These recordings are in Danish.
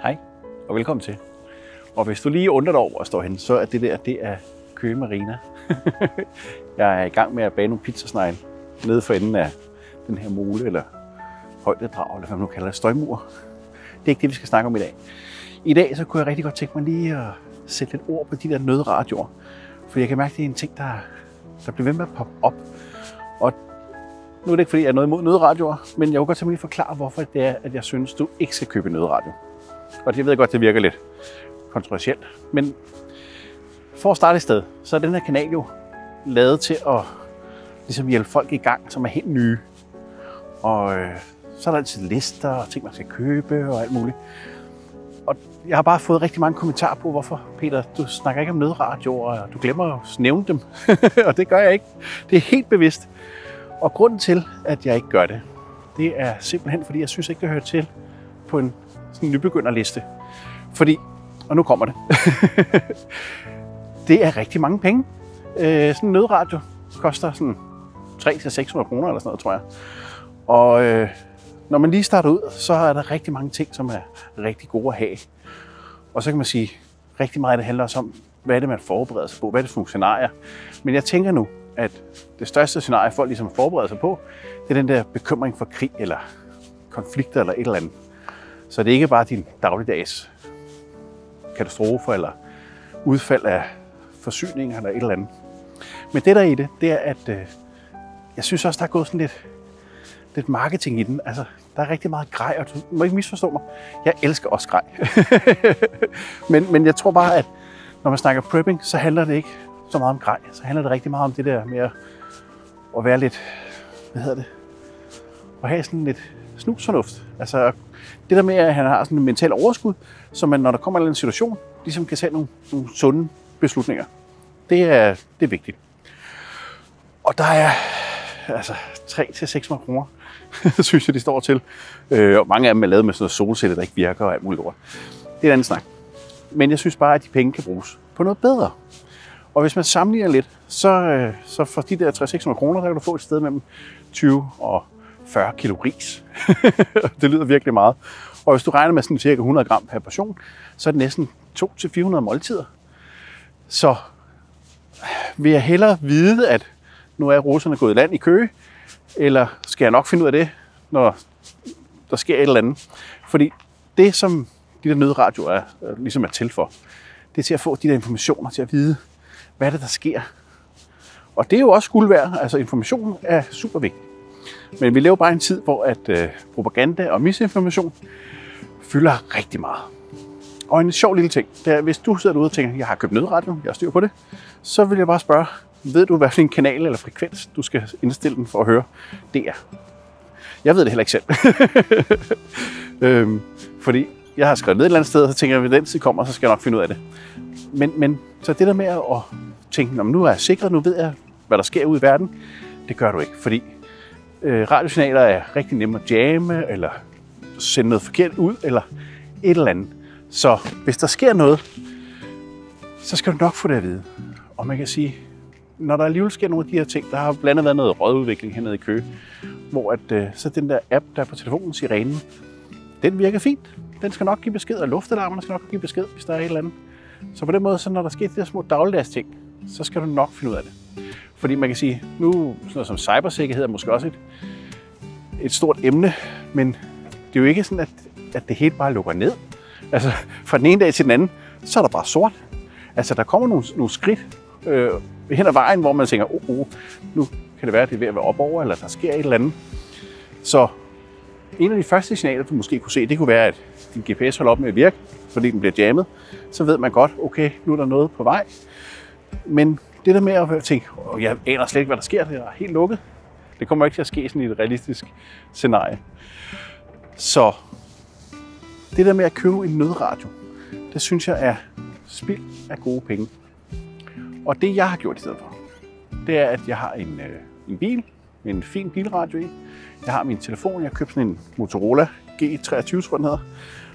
Hej og velkommen til. Og hvis du lige undrer dig over, hvor jeg står henne, så er det er Køge Marina. Jeg er i gang med at bage nogle pizzasnegle nede for enden af den her mole, eller højdedrag, eller hvad man nu kalder det, støjmur. Det er ikke det, vi skal snakke om i dag. I dag så kunne jeg rigtig godt tænke mig lige at sætte lidt ord på de der nødradioer. For jeg kan mærke, at det er en ting, der bliver ved med at poppe op. Og nu er det ikke, fordi jeg er noget imod nødradioer, men jeg vil godt tænke mig at forklare, hvorfor det er, at jeg synes, du ikke skal købe nødradio. Og det ved jeg godt, det virker lidt kontroversielt. Men for at starte et sted, så er den her kanal jo lavet til at ligesom hjælpe folk i gang, som er helt nye. Og så er der altid lister og ting, man skal købe og alt muligt. Og jeg har bare fået rigtig mange kommentarer på, hvorfor, Peter, du snakker ikke om nødradioer, og du glemmer at nævne dem. Og det gør jeg ikke. Det er helt bevidst. Og grunden til, at jeg ikke gør det, det er simpelthen, fordi jeg synes ikke, det hører til på en sådan nybegynderliste. Fordi, og nu kommer det, det er rigtig mange penge. Sådan en nødradio koster sådan 300-600 kroner eller sådan noget, tror jeg. Og når man lige starter ud, så er der rigtig mange ting, som er rigtig gode at have. Og så kan man sige, rigtig meget af det handler også om, hvad er det, man forbereder sig på, hvad er det for nogle scenarier. Men jeg tænker nu, at det største scenarie, folk ligesom forbereder sig på, det er den der bekymring for krig eller konflikter eller et eller andet. Så det er ikke bare din dagligdags katastrofer eller udfald af forsyninger eller et eller andet. Men det der i det, det er, at jeg synes også, der er gået sådan lidt marketing i den. Altså, der er rigtig meget grej, og du må ikke misforstå mig. Jeg elsker også grej. men jeg tror bare, at når man snakker prepping, så handler det ikke så meget om grej. Så handler det rigtig meget om det der med at være lidt, at have sådan lidt snusfornuft. Altså det der med, at han har sådan en mental overskud, så man, når der kommer en situation, ligesom kan tage nogle sunde beslutninger. Det er vigtigt. Og der er altså 300-600 kroner, synes jeg, de står til. Og mange af dem er lavet med sådan noget solceller, der ikke virker og alt muligt ord. Det er en anden snak. Men jeg synes bare, at de penge kan bruges på noget bedre. Og hvis man sammenligner lidt, så for de der 300-600 kroner, der kan du få et sted mellem 20 og 40 kilo ris. Det lyder virkelig meget. Og hvis du regner med sådan cirka 100 gram per portion, så er det næsten 200-400 måltider. Så vil jeg hellere vide, at nu er russerne gået i land i Køge, eller skal jeg nok finde ud af det, når der sker et eller andet. Fordi det, som de der nødradioer ligesom er til for, det er til at få de der informationer, til at vide, hvad er det, der sker. Og det er jo også guld værd. Altså information er super vigtigt. Men vi lever bare i en tid, hvor at propaganda og misinformation fylder rigtig meget. Og en sjov lille ting, det er, hvis du sidder derude og tænker, jeg har købt nødradio, jeg har styr på det, så vil jeg bare spørge, ved du, hvad for en kanal eller frekvens, du skal indstille den for at høre? Det er. Jeg ved det heller ikke selv. Fordi jeg har skrevet ned et eller andet sted, og så tænker jeg, at hvis den tid kommer, så skal jeg nok finde ud af det. Men så det der med at tænke, nu er jeg sikret, nu ved jeg, hvad der sker ude i verden, det gør du ikke. Fordi radiosignaler er rigtig nemme at jamme, eller sende noget forkert ud, eller et eller andet. Så hvis der sker noget, så skal du nok få det at vide. Og man kan sige, når der alligevel sker nogle af de her ting, der har blandt andet været noget rådudvikling hernede i Køge, hvor at, så den der app, der er på telefonen, Sirenen, den virker fint. Den skal nok give besked, og luftalarmerne skal nok give besked, hvis der er et eller andet. Så på den måde, så når der sker de der små dagligdags ting, så skal du nok finde ud af det. Fordi man kan sige, nu sådan noget som cybersikkerhed er måske også et stort emne, men det er jo ikke sådan, at det hele bare lukker ned. Altså fra den ene dag til den anden, så er der bare sort. Altså der kommer nogle skridt hen ad vejen, hvor man tænker, nu kan det være, at det er ved at være op over, eller der sker et eller andet. Så en af de første signaler, du måske kunne se, det kunne være, at din GPS holder op med at virke, fordi den bliver jammet. Så ved man godt, okay, nu er der noget på vej. Men det der med at tænke, jeg aner slet ikke, hvad der sker, det er helt lukket. Det kommer ikke til at ske sådan i et realistisk scenarie. Så det der med at købe en nødradio, det synes jeg er spild af gode penge. Og det jeg har gjort i stedet for, det er, at jeg har en bil med en fin bilradio i. Jeg har min telefon, jeg har købt sådan en Motorola G23, tror jeg den hedder,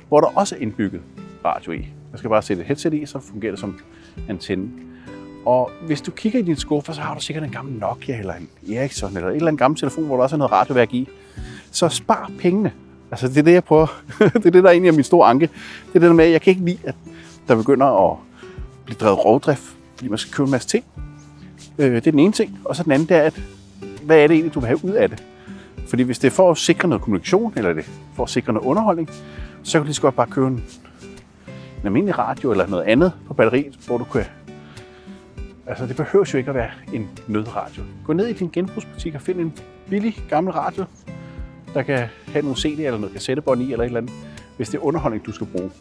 hvor der også er indbygget radio i. Jeg skal bare sætte et headset i, så fungerer det som antenne. Og hvis du kigger i din skuffe, så har du sikkert en gammel Nokia eller en Ericsson eller et eller andet gammel telefon, hvor der også er noget radioværk i. Så spar pengene. Altså det er det, jeg prøver. Det er det, der egentlig er min store anke. Det er det der med, at jeg kan ikke lide, at der begynder at blive drevet rovdrift, fordi man skal købe en masse ting. Det er den ene ting. Og så den anden, det er, at hvad er det egentlig, du vil have ud af det? Fordi hvis det er for at sikre noget kommunikation, eller det er for at sikre noget underholdning, så kan du lige så godt bare købe en almindelig radio eller noget andet på batteriet, hvor du kan... Altså det behøver jo ikke at være en nødradio. Gå ned i din genbrugsbutik og find en billig gammel radio, der kan have nogle CD eller noget kassettebånd i eller et eller andet, hvis det er underholdning, du skal bruge.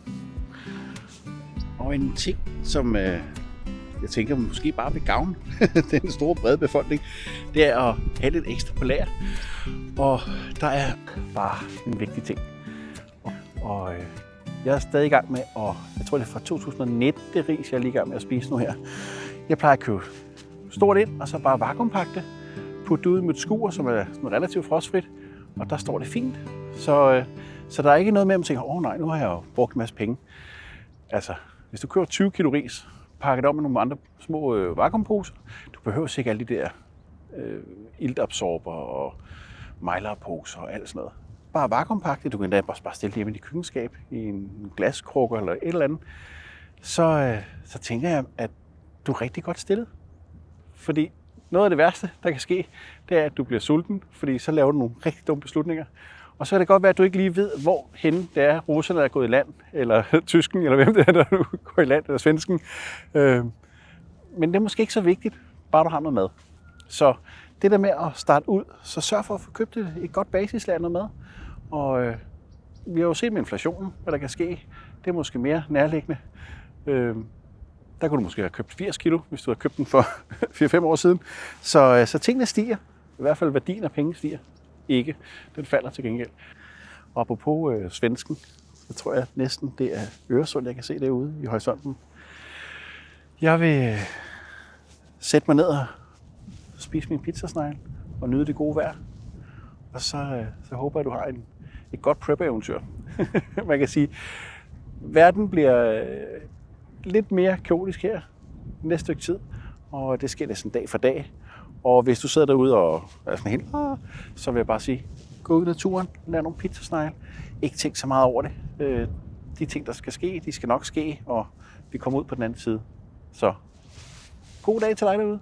Og en ting, som jeg tænker måske bare vil gavne den store brede befolkning, det er at have lidt ekstra på lager. Og der er bare en vigtig ting. Og jeg er stadig i gang med jeg tror det er fra 2019, det ris, jeg er lige i gang med at spise nu her. Jeg plejer at købe stort ind, og så bare vakuumpakke det, putte det ud med et skur, som er relativt frostfrit, og der står det fint. Så der er ikke noget med, at man tænker, nej, nu har jeg jo brugt en masse penge. Altså, hvis du køber 20 kilo ris, pakker det om med nogle andre små vakuumposer, du behøver sikkert alle de der iltabsorber og mejlerposer og alt sådan noget. Bare vakuumpakke det, du kan endda bare stille det hjemme i dit køkkenskab, i en glaskrukke eller et eller andet. Så tænker jeg, at du er rigtig godt stillet. Fordi noget af det værste, der kan ske, det er, at du bliver sulten, fordi så laver du nogle rigtig dumme beslutninger. Og så kan det godt være, at du ikke lige ved, hvor henne det er, russerne er gået i land, eller tysken, eller hvem det er, der nu går i land, eller svensken. Men det er måske ikke så vigtigt, bare du har noget mad. Så det der med at starte ud, så sørg for at få købt et godt basislager noget mad. Og vi har jo set med inflationen, hvad der kan ske. Det er måske mere nærliggende. Der kunne du måske have købt 80 kilo, hvis du havde købt den for 4-5 år siden. Så tingene stiger. I hvert fald værdien af penge stiger ikke. Den falder til gengæld. Og apropos svensken, så tror jeg næsten, det er Øresund, jeg kan se derude i horisonten. Jeg vil sætte mig ned og spise min pizzasnegle og nyde det gode vejr. Og så håber jeg, at du har et godt prep-eventyr. Man kan sige, verden bliver lidt mere kaotisk her næste stykke tid, og det sker næsten dag for dag. Og hvis du sidder derude og er sådan helt, så vil jeg bare sige, gå ud i naturen, lad nogle pizzasnegle. Ikke tænk så meget over det. De ting, der skal ske, de skal nok ske, og vi kommer ud på den anden side. Så god dag til dig derude.